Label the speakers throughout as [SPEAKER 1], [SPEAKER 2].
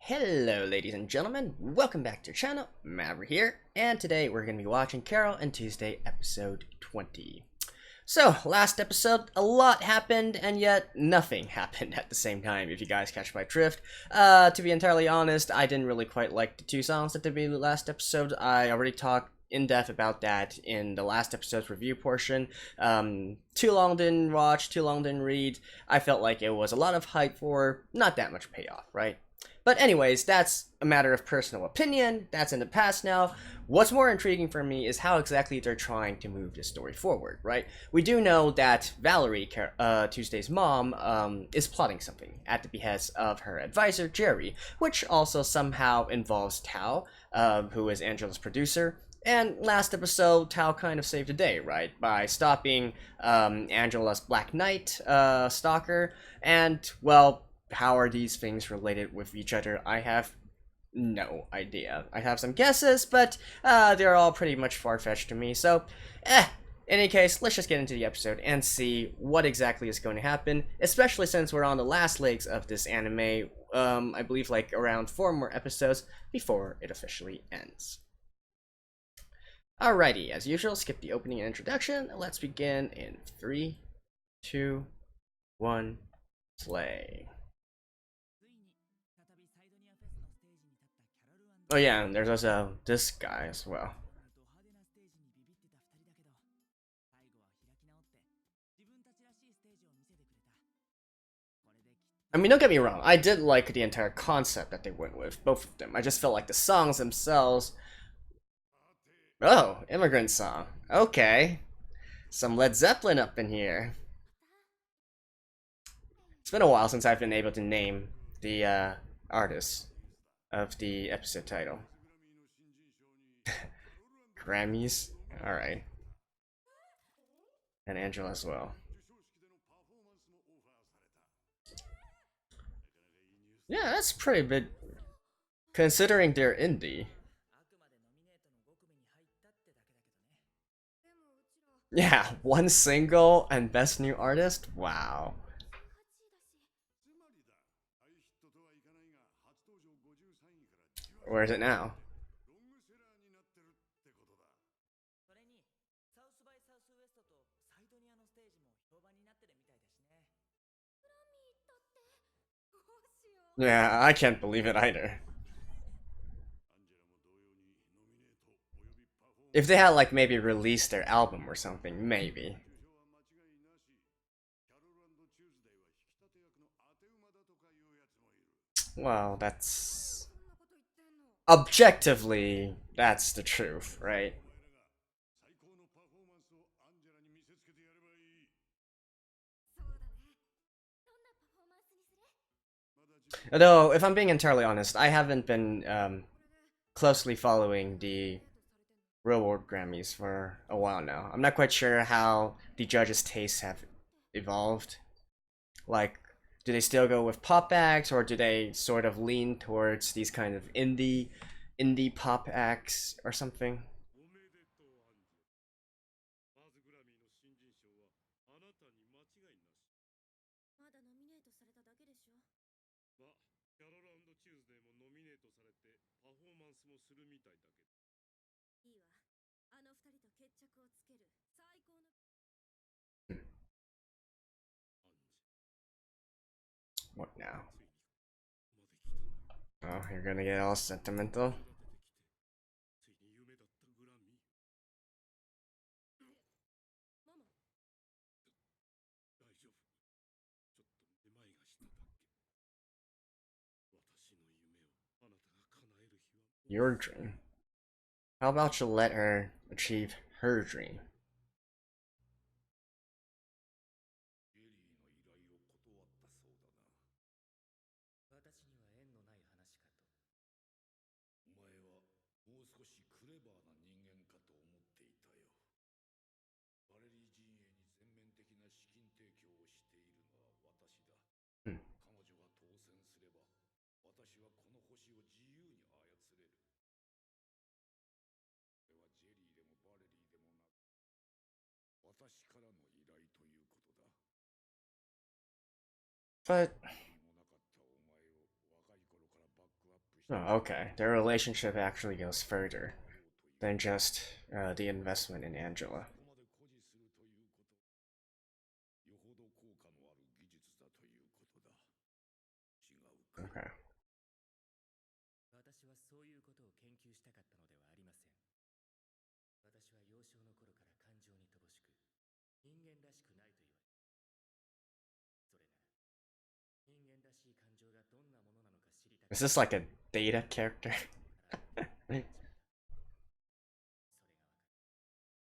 [SPEAKER 1] Hello ladies and gentlemen, welcome back to the channel, Maverick here, and today we're going to be watching Carole and Tuesday episode 20. So, last episode, a lot happened, and yet nothing happened at the same time, if you guys catch my drift. To be entirely honest, I didn't really quite like the two songs at the beginning of the last episode. I already talked in depth about that in the last episode's review portion. Too long didn't watch, too long didn't read. I felt like it was a lot of hype for not that much payoff, right? But anyways, that's a matter of personal opinion. That's in the past now. What's more intriguing for me is how exactly they're trying to move the story forward, right? We do know that Valerie, Tuesday's mom, is plotting something at the behest of her advisor, Jerry, which also somehow involves Tao, who is Angela's producer. And last episode, Tao kind of saved the day, right? By stopping Angela's Black Knight stalker. And, well, how are these things related with each other? I have no idea. I have some guesses, but they're all pretty much far-fetched to me. So, in any case, let's just get into the episode and see what exactly is going to happen, especially since we're on the last legs of this anime. I believe like around 4 more episodes before it officially ends. Alrighty, as usual, skip the opening and introduction. Let's begin in 3, 2, 1, play. Oh yeah, and there's also this guy as well. I mean, don't get me wrong, I did like the entire concept that they went with, both of them. I just felt like the songs themselves... Oh, immigrant song. Okay. Some Led Zeppelin up in here. It's been a while since I've been able to name the artist of the episode title. Grammys? Alright. And Angela as well. Yeah, that's pretty big, considering they're indie. Yeah, 1 single and Best New Artist? Wow. Where is it now? Yeah, I can't believe it either. If they had like maybe released their album or something, maybe. Well, that's... Objectively, that's the truth, right? Although, if I'm being entirely honest, I haven't been closely following the real world Grammys for a while now. I'm not quite sure how the judges' tastes have evolved. Like, do they still go with pop acts, or do they sort of lean towards these kind of indie pop acts or something? What now? Oh, you're gonna get all sentimental? Your dream. How about you let her achieve her dream? Hmm. But Oh, okay. Their relationship actually goes further than just the investment in Angela. Okay.
[SPEAKER 2] 私はそういうことを研究したかったのではありません。私は幼少の頃から感情に乏しく、人間らしくないと言われ、それなら、人間らしい感情がどんなものなのか知りたく
[SPEAKER 1] Is this like a data character?
[SPEAKER 2] それがわかる。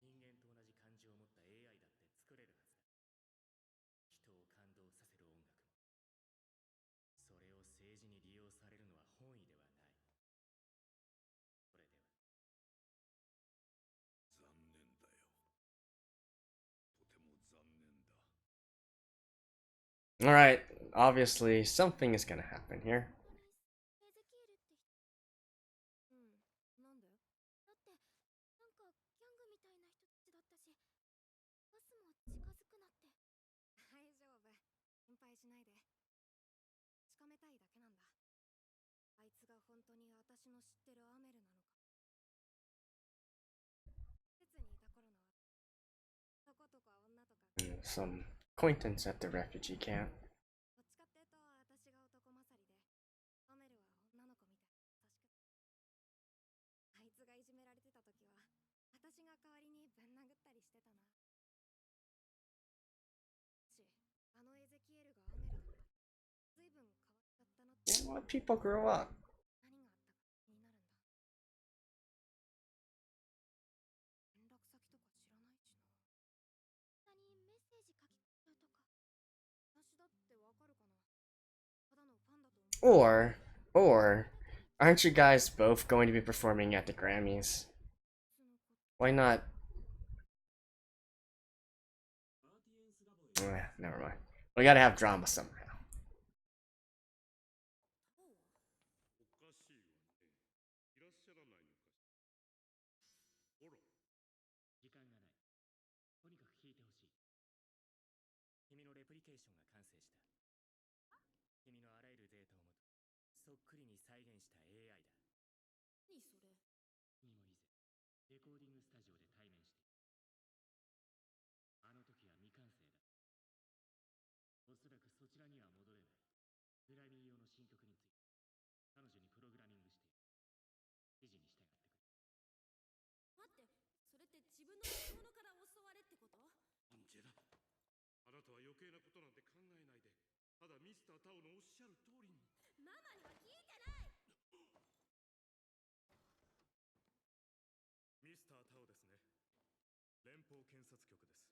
[SPEAKER 2] 人間と同じ感情を持った AI だって作れるはずだ。人を感動させる音楽も。それを政治に利用されるのは本意ではない。それでは。残念だよ。とても残念だ。
[SPEAKER 1] Alright, obviously something is gonna happen here. some acquaintance at the refugee camp.
[SPEAKER 3] どっちかっていうと私が男勝りで、アメルは女の子みたいに優しくて、あいつがいじめられてた時は私が代わりにぶん殴ったりしてたな。し、あのエゼキエルがアメルだったら随分変わっちゃったなって。
[SPEAKER 1] What people grow up?
[SPEAKER 3] 何があったか気になるんだ。連絡先とか知らないしな。下にメッセージ書き込むとか。私だってわかるかな。ただのファンだと思う。
[SPEAKER 1] Or, aren't you guys both going to be performing at the Grammys? Why not? Never mind. We gotta have drama somehow.
[SPEAKER 4] おかしいわね。いらっしゃらないのかしら。ほら。
[SPEAKER 2] 時間がない。とにかく聞いてほしい。君のレプリケーションが完成した。君のあらゆるデータをもとにそっくりに再現した AI だ。
[SPEAKER 3] 何それ。
[SPEAKER 2] 君も以前、レコーディングスタジオで対面していた。あの時は未完成だ。おそらくそちらには戻れない。グラミー用の新曲について、彼女にプログラミングして、指示に従ってくれ。
[SPEAKER 3] 待って、それって自分の本物から教われってこと？
[SPEAKER 4] アンジェラ、あなたは余計なことなんて考えないで、ただミスター・タオのおっしゃる通りに。
[SPEAKER 3] ママには聞いてない。
[SPEAKER 4] ミスター・タオですね。連邦検察局です。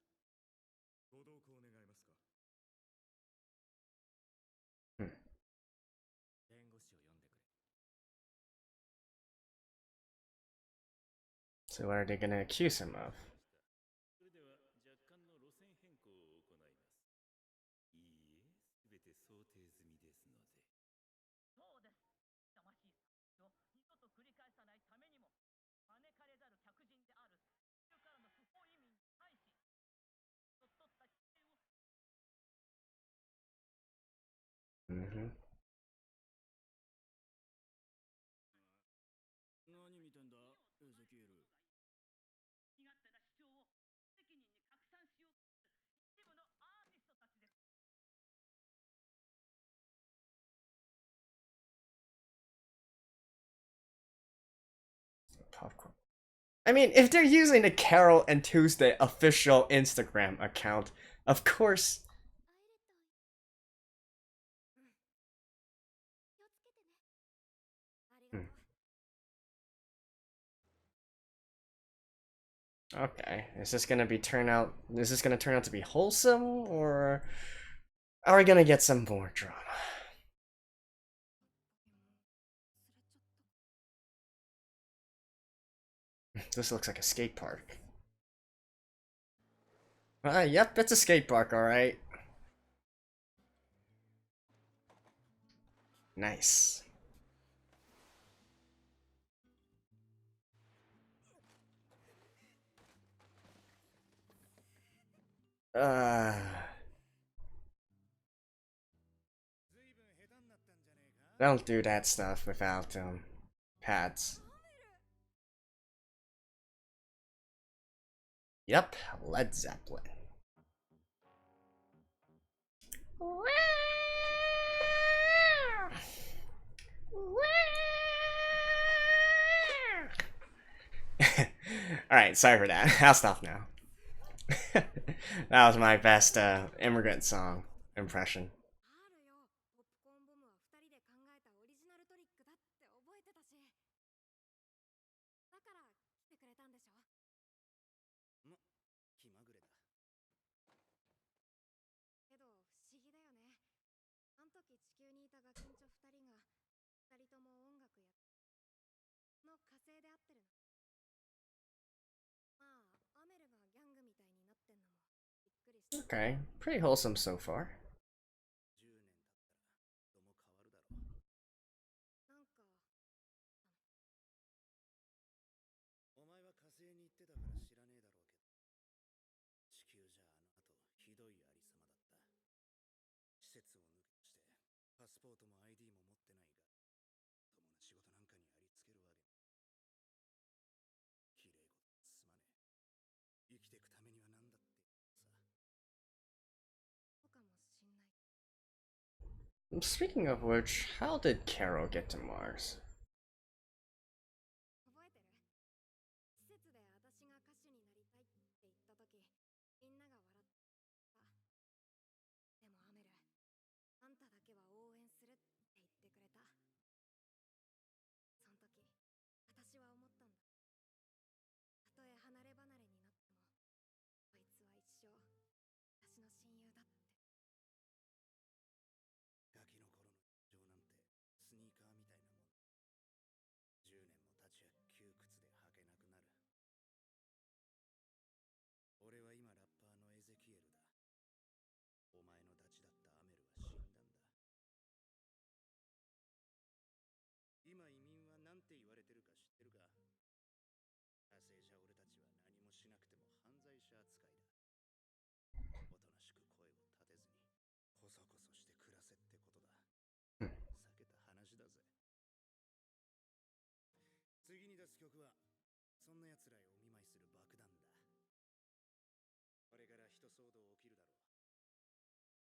[SPEAKER 4] ご同行願えますか？
[SPEAKER 2] 弁護士を呼んでくれ。
[SPEAKER 1] So what are they gonna accuse him of?
[SPEAKER 4] それでは若干の路線変更を行います。いいえ、すべて想定済みですので。
[SPEAKER 5] そうです。痛ましい殺を二度と繰り返さないためにも、招かれざる客人である地球からの不法移民に対し、とっとった規制を。
[SPEAKER 1] Mm-hmm.
[SPEAKER 4] 何見てんだ、エゼキエル。
[SPEAKER 5] 身勝手な主張を責任に拡散しようとする一部のアーティストたちです。
[SPEAKER 1] Popcorn. I mean, if they're using the Carole and Tuesday official Instagram account, of course.
[SPEAKER 3] 気をつけてね。ありがとう。
[SPEAKER 1] Okay, is this gonna be turn out? Is this gonna turn out to be wholesome, or are we gonna get some more drama? This looks like a skate park. Yep, it's a skate park, alright. Nice. Uh...
[SPEAKER 6] ずいぶん下手になったんじゃねえか。
[SPEAKER 1] Don't do that stuff without pads. Yep, Led Zeppelin. Alright, sorry for that. I'll stop now. That was my best immigrant song impression.
[SPEAKER 3] あるよ。ポップコーンボムは2人で考えたオリジナルトリックだって覚えてたし。だから来てくれたんでしょ。
[SPEAKER 6] 気まぐれだ。
[SPEAKER 3] けど不思議だよね。あん時地球にいたガキンチョ2人が2人とも音楽やの火星で合ってるの。まあアメルがギャングみたいになってんのもびっくりした。
[SPEAKER 1] Okay, pretty wholesome so far.
[SPEAKER 6] 10年経ったら人も変わるだろう。
[SPEAKER 3] なんか
[SPEAKER 6] お前は火星に行ってたから知らねえだろうけど、地球じゃあの後ひどいありさまだった。施設を抜け出してパスポートも ID も持ってないが、友な仕事なんかにありつけるわけ。綺麗事すまねえ。生きていくためには何だってさ。
[SPEAKER 3] そうかもしんない。
[SPEAKER 1] Speaking of which, how did Carol get to Mars?
[SPEAKER 3] 覚えてる？施設で私が歌手になりたいって言った時、みんなが笑ってた。でもアメル、あんただけは応援するって言ってくれた。そん時、私は思ったんだ。たとえ離れ離れになっても、こいつは一生、私の親友だって。
[SPEAKER 6] ガキの頃の友情なんてスニーカーみたいなもん。10年も経ちゃ窮屈で履けなくなる。俺は今ラッパーのエゼキエルだ。お前のダチだったアメルは死んだんだ。今移民は何て言われてるか知ってるか？火星じゃ俺たちは何もしなくても犯罪者扱いだ。おとなしく声を立てずにコソコソして暮らせってことだ。避けた話だぜ。次に出す曲はそんな奴らをお見舞いする爆弾だ。これから人騒動起きるだろう。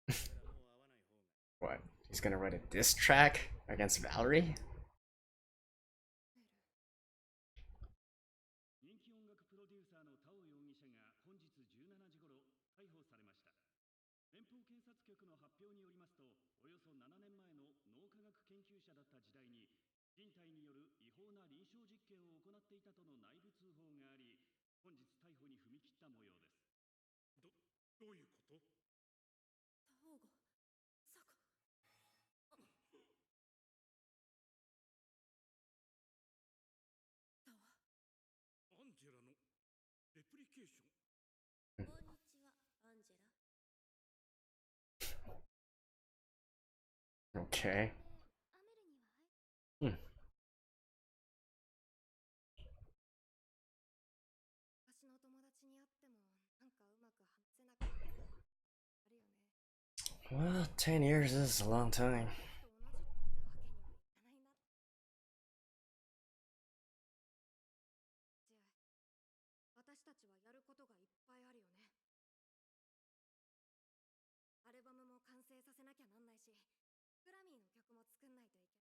[SPEAKER 6] だからもう会わない方が。
[SPEAKER 1] What? He's gonna write a diss track against Valerie?
[SPEAKER 2] 人気音楽プロデューサーのタオ容疑者が本日17時頃逮捕されました。連邦検察局の発表によりますと、およそ7年前の脳科学研究者だった時代に人体による違法な臨床実験を行っていたとの内部通報があり、本日逮捕に踏み切った模様です。
[SPEAKER 4] どういうこと？
[SPEAKER 3] タオが、サカ。タワ。
[SPEAKER 4] アンジェラのレプリケーション？
[SPEAKER 3] こんにちは、アンジェラ。
[SPEAKER 1] Okay.
[SPEAKER 3] アメルには会え。昔の友達に会ってもなんかうまく話せなかった。あるよね。
[SPEAKER 1] Well, 10 years is a long time.
[SPEAKER 3] と同じってわけにはいかないな。ジェ、私たちはやることがいっぱいあるよね。アルバムも完成させなきゃなんないし、グラミーの曲も作んないといけない。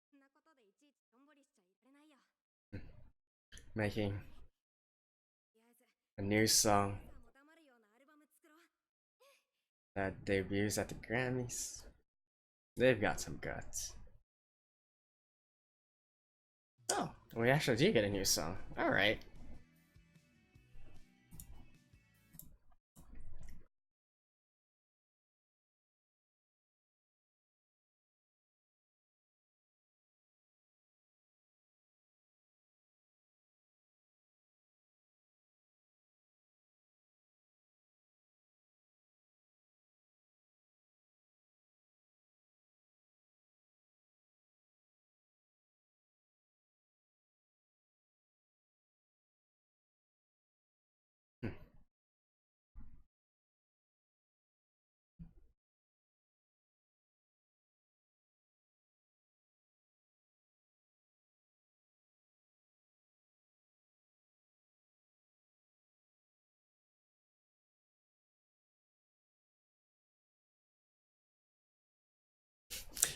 [SPEAKER 3] そんなことでいちいちしょんぼりしちゃいられないよ。
[SPEAKER 1] Making
[SPEAKER 3] とりあえず
[SPEAKER 1] a new song
[SPEAKER 3] さも黙るようなアルバム作ろう。
[SPEAKER 1] that debuts at the Grammys. They've got some guts. Oh, we actually do get a new song. Alright.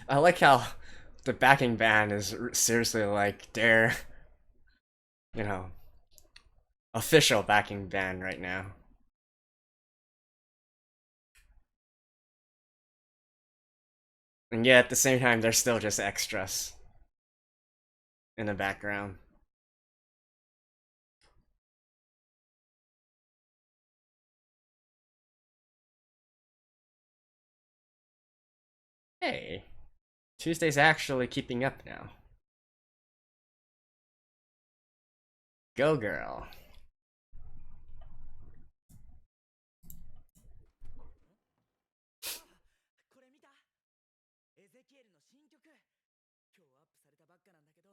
[SPEAKER 1] I like how the backing band is seriously like their, you know, official backing band right now. And yet at the same time, they're still just extras in the background. Hey, Tuesday's actually keeping up now. Go girl.
[SPEAKER 7] これ見た？エゼキエルの新曲。今日アップされたばっかなんだけど、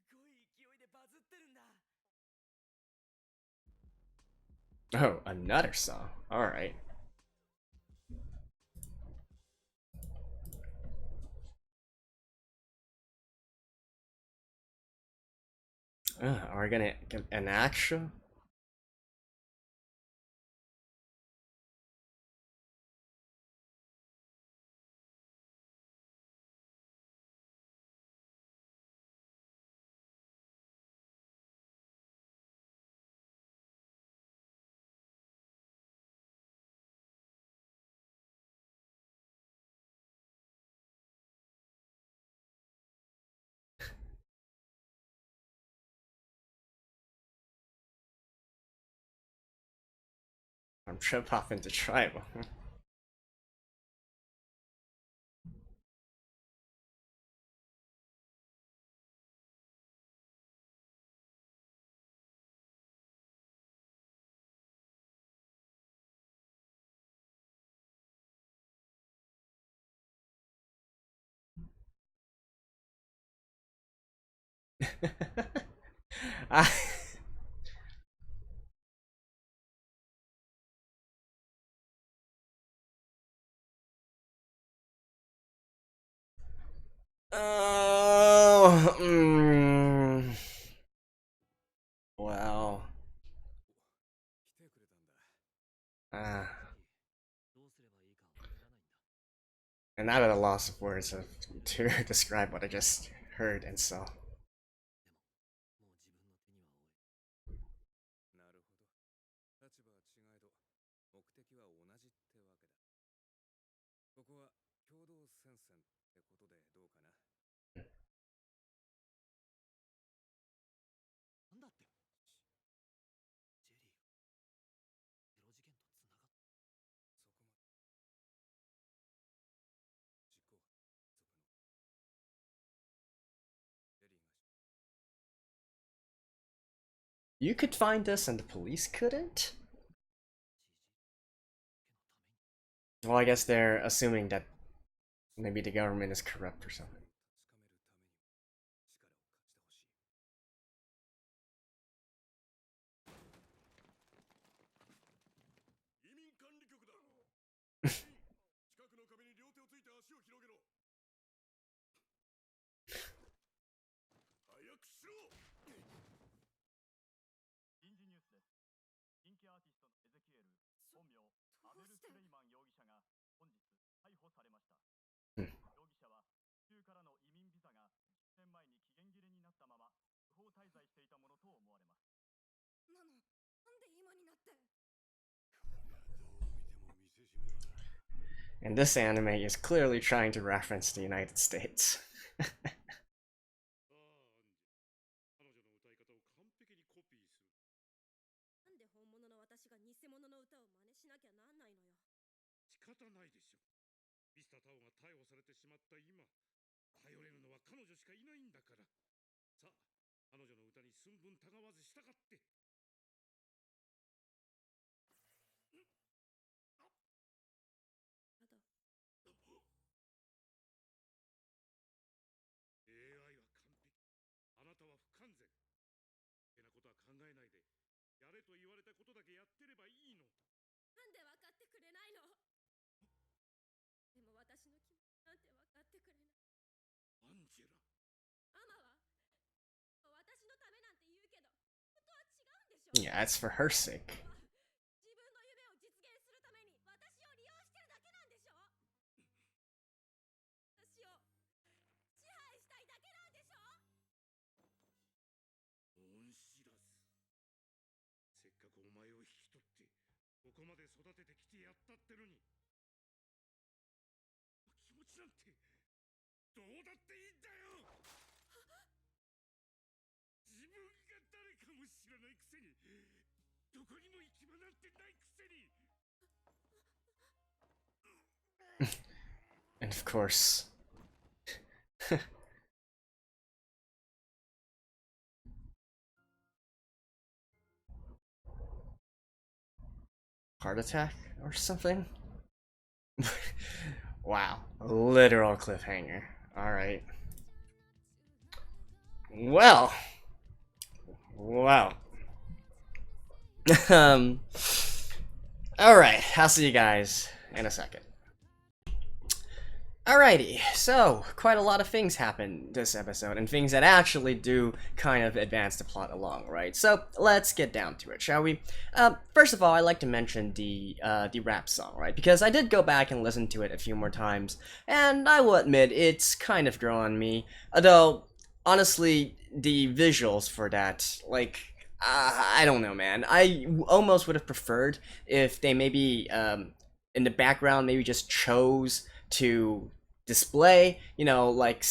[SPEAKER 7] すごい勢いでバズってるんだ。
[SPEAKER 1] Oh, another song. Alright. Are we gonna get an actual? From trip hop into tribal. I Oh, well.
[SPEAKER 6] 来てくれたんだ。
[SPEAKER 1] Ah.
[SPEAKER 7] どうすればいいかわからないんだ。
[SPEAKER 1] And I'm at a loss of words to describe what I just heard and saw.
[SPEAKER 7] でも、もう自分の手には負え。
[SPEAKER 6] なるほど。立場は違えど、目的は同じってわけだ。ここは共同戦線ってことでどうかな。
[SPEAKER 7] なんだって？ジェリーがテロ事件とつながっ
[SPEAKER 6] そこまで。実行犯族の。ジェリーが
[SPEAKER 1] You could find this and the police couldn't? Well, I guess they're assuming that maybe the government is corrupt or something.
[SPEAKER 6] つかめるためにも力を貸してほしい。移民管理局だ。近くの壁に両手をついて足を広げろ。早くしろ。
[SPEAKER 2] 臨時ニュースです。人気アーティストのエゼキエル、本名アベル・スレイマン容疑者が本日逮捕されました。
[SPEAKER 1] うん
[SPEAKER 2] 容疑者は地中からの移民ビザが10年前に期限切れになったまま不法滞在していたものと思われます。
[SPEAKER 3] なんで今になって。
[SPEAKER 1] And this anime is clearly trying to reference the United States.
[SPEAKER 4] ああ、アンジェ。彼女の歌い方を完璧にコピーする。
[SPEAKER 3] なんで本物の私が偽物の歌を真似しなきゃなんないのよ。
[SPEAKER 4] 仕方ないでしょ。ミスター・タオが逮捕されてしまった今、頼れるのは彼女しかいないんだから。さあ、彼女の歌に寸分たがわず従って。
[SPEAKER 3] ただ
[SPEAKER 4] AI は完璧。あなたは不完全。ってなことは考えないで、やれと言われたことだけやってればいいの。
[SPEAKER 3] なんで分かってくれないの。でも私の気持ちなんて分かってくれない。
[SPEAKER 4] アンジェラ。
[SPEAKER 3] アマは私のためなんて言うけど、本当は違うんでしょ。
[SPEAKER 1] Yeah, it's for her sake.
[SPEAKER 3] 自分の夢を実現するために私を利用してるだけなんでしょ。私を
[SPEAKER 4] ここまで育ててきてやったってのに、気持ちなんてどうだっていいんだよ。自分が誰かも知らないくせに、どこにも行き場なんてないくせに。
[SPEAKER 1] And of course. Heart attack or something? Wow, literal cliffhanger. Alright. Well. Alright, I'll see you guys in a second. Alrighty, so quite a lot of things happen this episode, and things that actually do kind of advance the plot along, right? So let's get down to it, shall we? First of all, I'd like to mention the rap song, right? Because I did go back and listen to it a few more times, and I will admit it's kind of grown on me. Although, honestly, the visuals for that, like, I don't know, man. I almost would have preferred if they maybe, in the background, maybe just chose to display, you know, like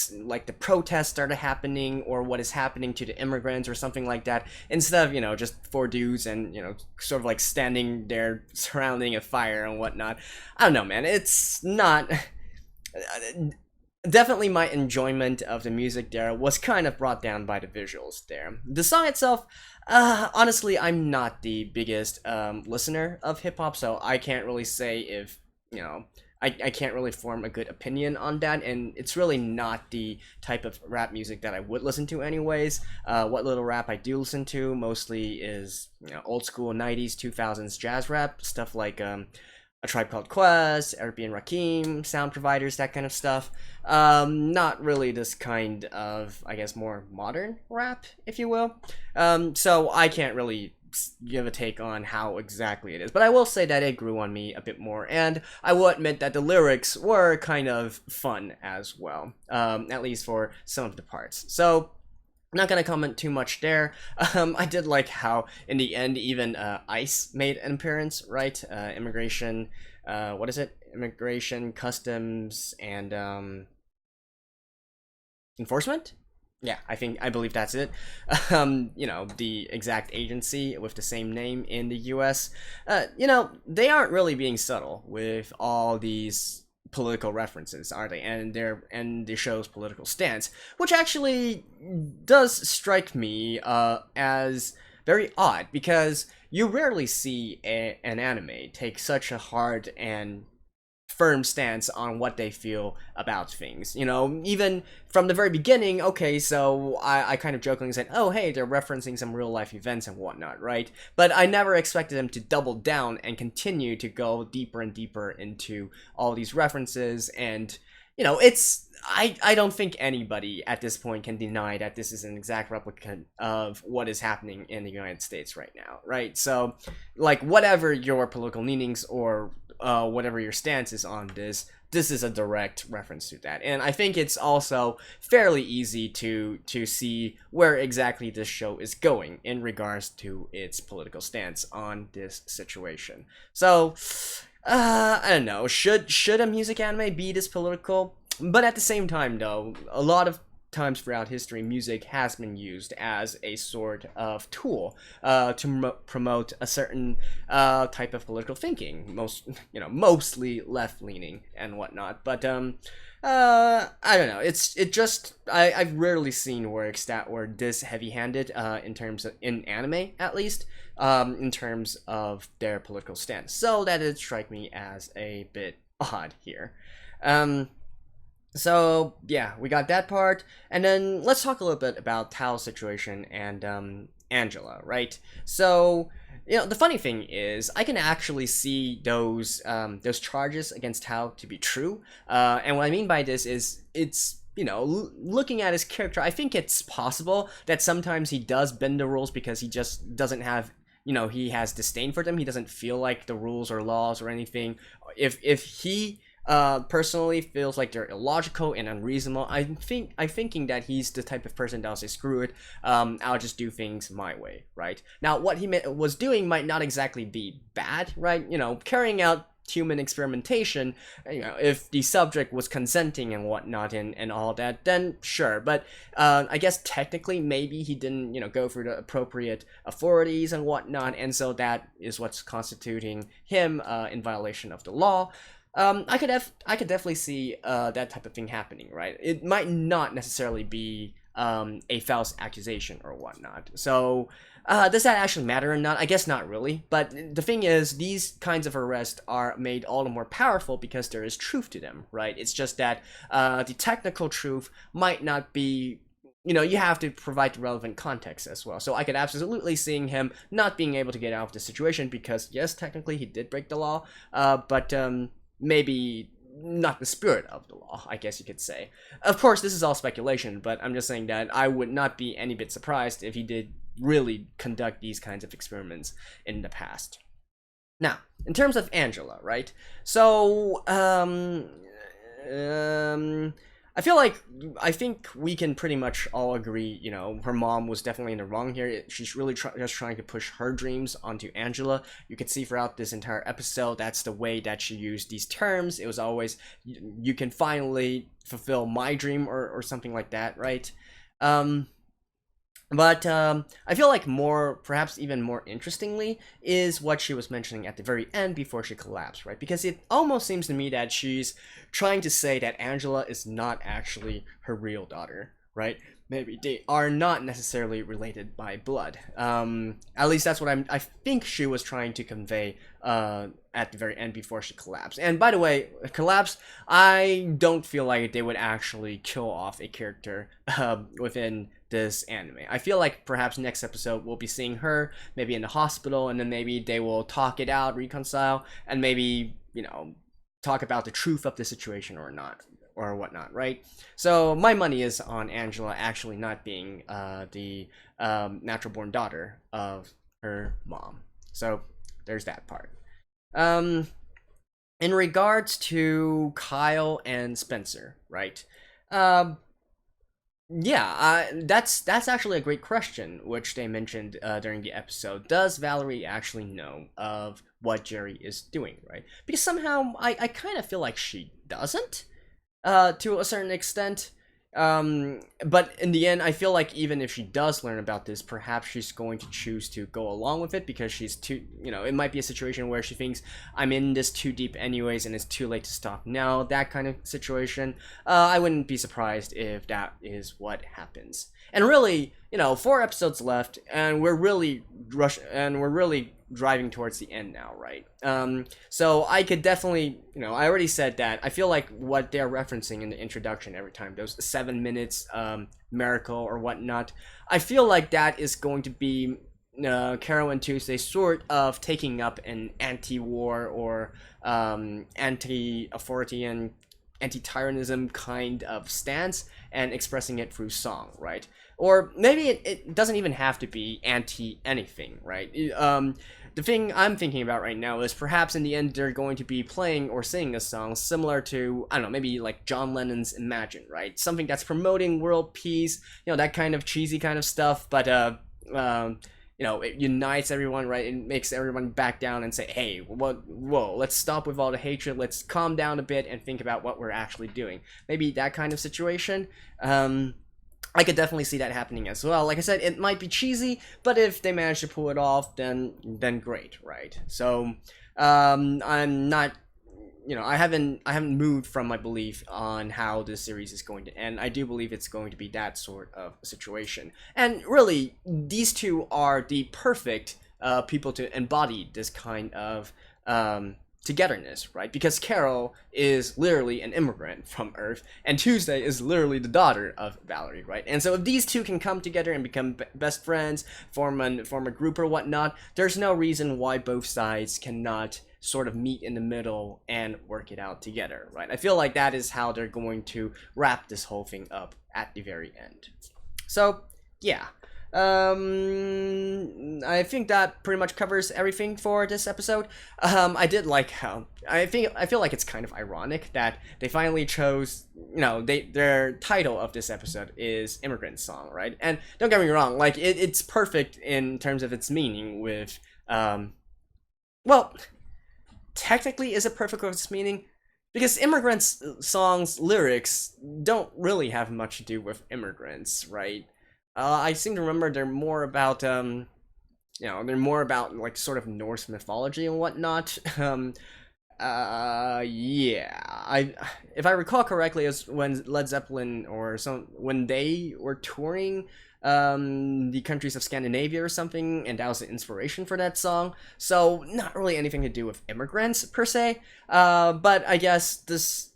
[SPEAKER 1] the protests started happening, or what is happening to the immigrants or something like that, instead of, you know, just four dudes and, you know, sort of like standing there surrounding a fire and whatnot. I don't know, man. It's not definitely my enjoyment of the music there was kind of brought down by the visuals there. The song itself, honestly, I'm not the biggest listener of hip-hop, so I can't really say if, you know, I can't really form a good opinion on that, and it's really not the type of rap music that I would listen to anyways. What little rap I do listen to mostly is, you know, old school 90s, 2000s jazz rap, stuff like A Tribe Called Quest, Eric and Rakim, Sound Providers, that kind of stuff. Not really this kind of, I guess, more modern rap, if you will. So I can't really give a take on how exactly it is, but I will say that it grew on me a bit more, and I will admit that the lyrics were kind of fun as well, at least for some of the parts. So I'm not gonna comment too much there. I did like how in the end even ICE made an appearance, right? Immigration, what is it? Immigration, Customs, and Enforcement? Yeah, I believe that's it. You know, the exact agency with the same name in the US. You know, they aren't really being subtle with all these political references, are they? And the show's political stance, which actually does strike me as very odd, because you rarely see an anime take such a hard and firm stance on what they feel about things. You know, even from the very beginning, okay, so I kind of jokingly said, oh, hey, they're referencing some real life events and whatnot, right? But I never expected them to double down and continue to go deeper and deeper into all these references. And, you know, it's, I don't think anybody at this point can deny that this is an exact replica of what is happening in the United States right now, right? So, like, whatever your political leanings or whatever your stance is on this is a direct reference to that. And I think it's also fairly easy to see where exactly this show is going in regards to its political stance on this situation. So, I don't know, should a music anime be this political? But at the same time, though, a lot of times throughout history, music has been used as a sort of tool to promote a certain type of political thinking, mostly left-leaning and whatnot. But I don't know. I've rarely seen works that were this heavy-handed in anime, at least, in terms of their political stance. So that did strike me as a bit odd here. So yeah, we got that part, and then let's talk a little bit about Tao's situation and Angela, right? So, you know, the funny thing is, I can actually see those charges against Tao to be true, and what I mean by this is, it's, you know, looking at his character, I think it's possible that sometimes he does bend the rules because he just doesn't have, you know, he has disdain for them. He doesn't feel like the rules or laws or anything. If he personally feels like they're illogical and unreasonable. I'm thinking that he's the type of person that'll say, screw it, I'll just do things my way, right? Now, what he was doing might not exactly be bad, right? You know, carrying out human experimentation, you know, if the subject was consenting and whatnot and all that, then sure. But I guess technically maybe he didn't, you know, go through the appropriate authorities and whatnot, and so that is what's constituting him in violation of the law. I could definitely see that type of thing happening, right? It might not necessarily be a false accusation or whatnot. So does that actually matter or not? I guess not really. But the thing is, these kinds of arrests are made all the more powerful because there is truth to them, right? It's just that the technical truth might not be, you know, you have to provide the relevant context as well. So I could absolutely see him not being able to get out of the situation because, yes, technically he did break the law, but maybe not the spirit of the law, I guess you could say. Of course, this is all speculation, but I'm just saying that I would not be any bit surprised if he did really conduct these kinds of experiments in the past. Now, in terms of Angela, right? So, I think we can pretty much all agree, you know, her mom was definitely in the wrong here. She's really just trying to push her dreams onto Angela. You can see throughout this entire episode, that's the way that she used these terms. It was always, you can finally fulfill my dream or something like that, right? But I feel like perhaps even more interestingly, is what she was mentioning at the very end before she collapsed, right? Because it almost seems to me that she's trying to say that Angela is not actually her real daughter, right? Maybe they are not necessarily related by blood. At least that's what I think she was trying to convey at the very end before she collapsed. And by the way, collapse, I don't feel like they would actually kill off a character within this anime. I feel like perhaps next episode we'll be seeing her maybe in the hospital, and then maybe they will talk it out, reconcile, and maybe, you know, talk about the truth of the situation or not, or whatnot, right? So my money is on Angela actually not being the natural born daughter of her mom. So there's that part. In regards to Kyle and Spencer, right? Yeah, that's actually a great question, which they mentioned during the episode. Does Valerie actually know of what Jerry is doing, right? Because somehow I kind of feel like she doesn't, to a certain extent. But in the end, I feel like even if she does learn about this, perhaps she's going to choose to go along with it because she's too, you know, it might be a situation where she thinks I'm in this too deep anyways and it's too late to stop now, that kind of situation. I wouldn't be surprised if that is what happens. And really, you know, 4 episodes left, and we're really driving towards the end now, right? So I could definitely, you know, I already said that I feel like what they're referencing in the introduction every time, those 7 minutes miracle or whatnot, I feel like that is going to be Carole and Tuesday sort of taking up an anti-war or anti-authoritarian, anti-tyrannism kind of stance and expressing it through song, right? Or maybe it doesn't even have to be anti-anything, right? The thing I'm thinking about right now is perhaps in the end they're going to be playing or singing a song similar to, I don't know, maybe like John Lennon's Imagine, right? Something that's promoting world peace, you know, that kind of cheesy kind of stuff, but you know, it unites everyone, right? It makes everyone back down and say, hey, whoa, let's stop with all the hatred, let's calm down a bit and think about what we're actually doing. Maybe that kind of situation. I could definitely see that happening as well. Like I said, it might be cheesy, but if they manage to pull it off, then great, right? So, I'm not, you know, I haven't moved from my belief on how this series is going to end. I do believe it's going to be that sort of situation. And really, these two are the perfect people to embody this kind of togetherness, right? Because Carole is literally an immigrant from Earth, and Tuesday is literally the daughter of Valerie, right? And so if these two can come together and become best friends, form a group or whatnot, there's no reason why both sides cannot sort of meet in the middle and work it out together, right? I feel like that is how they're going to wrap this whole thing up at the very end. So, yeah. I think that pretty much covers everything for this episode. I did like how I feel like it's kind of ironic that they finally chose, their title of this episode is Immigrant Song, right? And don't get me wrong, like it's perfect in terms of its meaning with, well, technically is it perfect with its meaning? Because immigrants' songs lyrics don't really have much to do with immigrants, right? I seem to remember they're more about like sort of Norse mythology and whatnot. Yeah, if I recall correctly, it was when Led Zeppelin when they were touring the countries of Scandinavia or something, and that was the inspiration for that song. So not really anything to do with immigrants per se. But I guess this,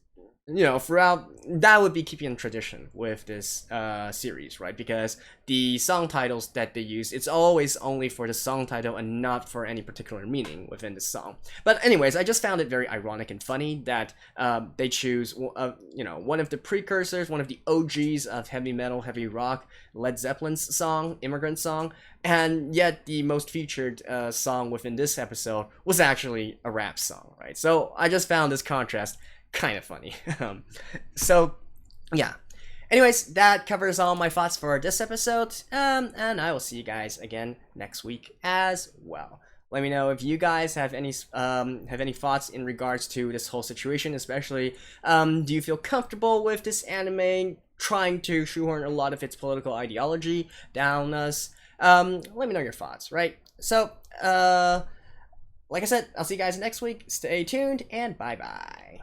[SPEAKER 1] throughout, that would be keeping tradition with this series, right? Because the song titles that they use, it's always only for the song title and not for any particular meaning within the song. But anyways, I just found it very ironic and funny that they choose, one of the precursors, one of the OGs of heavy metal, heavy rock, Led Zeppelin's song, Immigrant Song, and yet the most featured song within this episode was actually a rap song, right? So I just found this contrast kind of funny. So yeah, anyways, that covers all my thoughts for this episode, and I will see you guys again next week as well. Let me know if you guys have any thoughts in regards to this whole situation, especially do you feel comfortable with this anime trying to shoehorn a lot of its political ideology down us? Let me know your thoughts, right? So like I said, I'll see you guys next week. Stay tuned and bye bye.